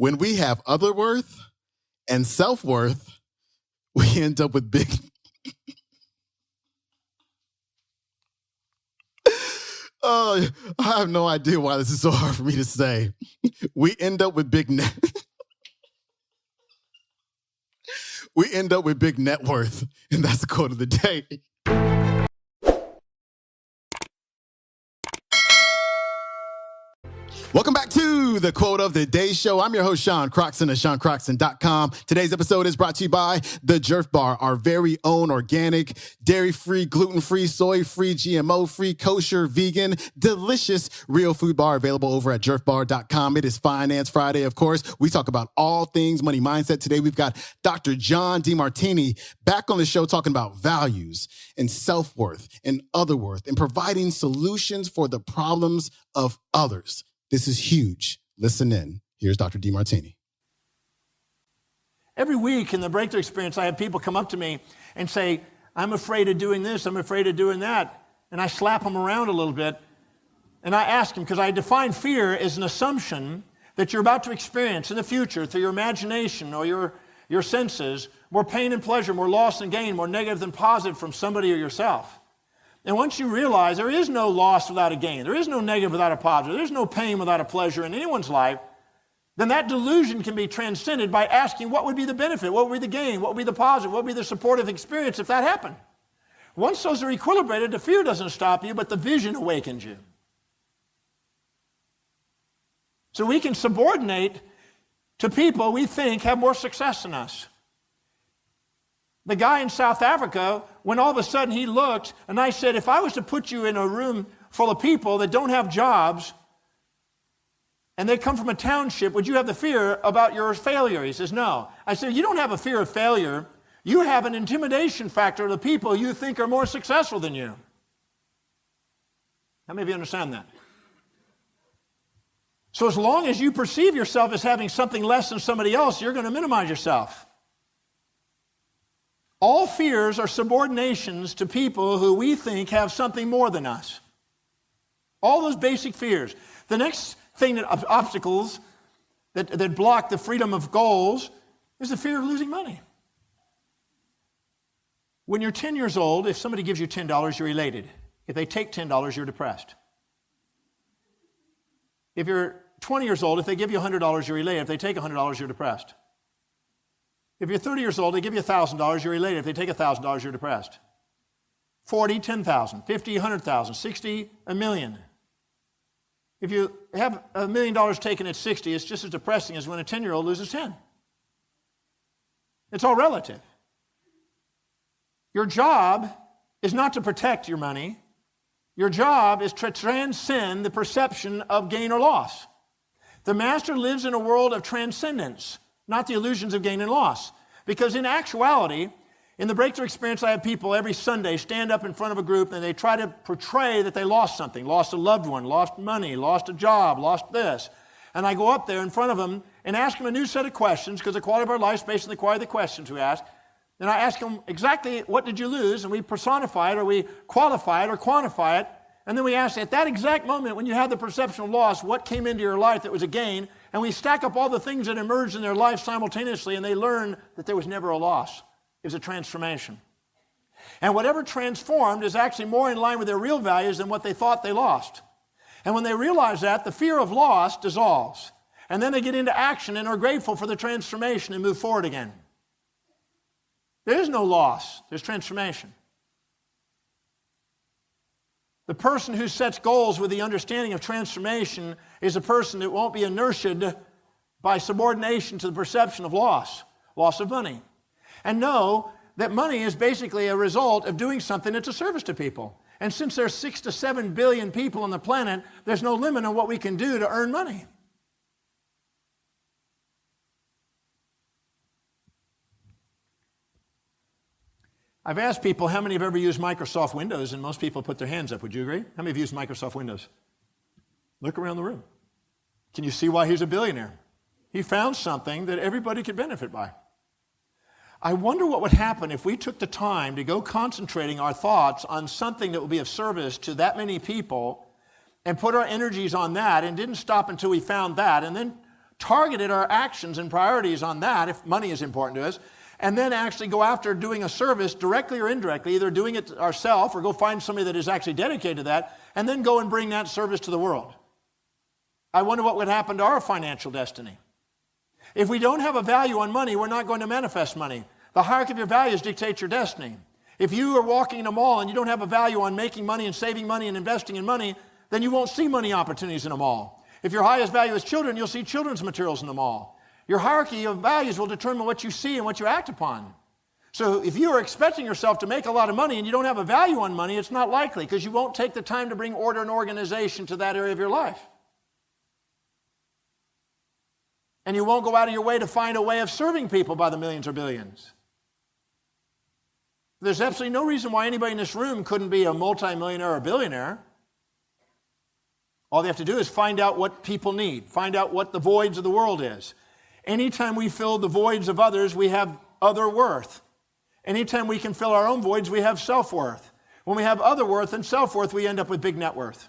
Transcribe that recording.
When we have other worth and self-worth, we end up with big... Oh, I have no idea why this is so hard for me to say. We end up with big net. We end up with big net worth, and that's the quote of the day. Welcome back to the Quote of the Day Show. I'm your host, Sean Croxton of SeanCroxton.com. Today's episode is brought to you by the Jerf Bar, our very own organic, dairy-free, gluten-free, soy-free, GMO-free, kosher, vegan, delicious real food bar available over at jerfbar.com. It is Finance Friday, of course. We talk about all things money mindset. Today, we've got Dr. John Demartini back on the show talking about values and self-worth and other worth and providing solutions for the problems of others. This is huge. Listen in. Here's Dr. Demartini. Every week in the breakthrough experience, I have people come up to me and say, I'm afraid of doing this, I'm afraid of doing that. And I slap them around a little bit. And I ask them, because I define fear as an assumption that you're about to experience in the future through your imagination or your senses, more pain and pleasure, more loss and gain, more negative than positive from somebody or yourself. And once you realize there is no loss without a gain, there is no negative without a positive, there's no pain without a pleasure in anyone's life, then that delusion can be transcended by asking what would be the benefit, what would be the gain, what would be the positive, what would be the supportive experience if that happened. Once those are equilibrated, the fear doesn't stop you, but the vision awakens you. So we can subordinate to people we think have more success than us. The guy in South Africa, when all of a sudden he looked, and I said, if I was to put you in a room full of people that don't have jobs, and they come from a township, would you have the fear about your failure? He says, no. I said, you don't have a fear of failure. You have an intimidation factor of the people you think are more successful than you. How many of you understand that? So as long as you perceive yourself as having something less than somebody else, you're going to minimize yourself. All fears are subordinations to people who we think have something more than us. All those basic fears. The next thing that obstacles that block the freedom of goals is the fear of losing money. When you're 10 years old, if somebody gives you $10, you're elated. If they take $10, you're depressed. If you're 20 years old, if they give you $100, you're elated. If they take $100, you're depressed. If you're 30 years old, they give you $1,000, you're elated. If they take $1,000, you're depressed. 40, 10,000. 50, 100,000. 60, $1 million. If you have $1 million taken at 60, it's just as depressing as when a 10-year-old loses 10. It's all relative. Your job is not to protect your money. Your job is to transcend the perception of gain or loss. The master lives in a world of transcendence, not the illusions of gain and loss. Because in actuality, in the breakthrough experience, I have people every Sunday stand up in front of a group and they try to portray that they lost something, lost a loved one, lost money, lost a job, lost this. And I go up there in front of them and ask them a new set of questions, because the quality of our life is based on the quality of the questions we ask. And I ask them exactly what did you lose, and we personify it or we qualify it or quantify it. And then we ask, at that exact moment when you had the perception of loss, what came into your life that was a gain? And we stack up all the things that emerged in their life simultaneously, and they learn that there was never a loss. It was a transformation. And whatever transformed is actually more in line with their real values than what they thought they lost. And when they realize that, the fear of loss dissolves. And then they get into action and are grateful for the transformation and move forward again. There is no loss. There's transformation. The person who sets goals with the understanding of transformation is a person that won't be inertiated by subordination to the perception of loss of money. And know that money is basically a result of doing something that's a service to people. And since there's 6 to 7 billion people on the planet, there's no limit on what we can do to earn money. I've asked people how many have ever used Microsoft Windows, and most people put their hands up. Would you agree? How many have used Microsoft Windows? Look around the room. Can you see why he's a billionaire? He found something that everybody could benefit by. I wonder what would happen if we took the time to go concentrating our thoughts on something that would be of service to that many people and put our energies on that and didn't stop until we found that and then targeted our actions and priorities on that, if money is important to us, and then actually go after doing a service directly or indirectly, either doing it ourselves or go find somebody that is actually dedicated to that, and then go and bring that service to the world. I wonder what would happen to our financial destiny. If we don't have a value on money, we're not going to manifest money. The hierarchy of your values dictates your destiny. If you are walking in a mall and you don't have a value on making money and saving money and investing in money, then you won't see money opportunities in a mall. If your highest value is children, you'll see children's materials in the mall. Your hierarchy of values will determine what you see and what you act upon. So if you are expecting yourself to make a lot of money and you don't have a value on money, it's not likely because you won't take the time to bring order and organization to that area of your life. And you won't go out of your way to find a way of serving people by the millions or billions. There's absolutely no reason why anybody in this room couldn't be a multimillionaire or a billionaire. All they have to do is find out what people need, find out what the voids of the world is. Anytime we fill the voids of others, we have other worth. Anytime we can fill our own voids, we have self-worth. When we have other worth and self-worth, we end up with big net worth.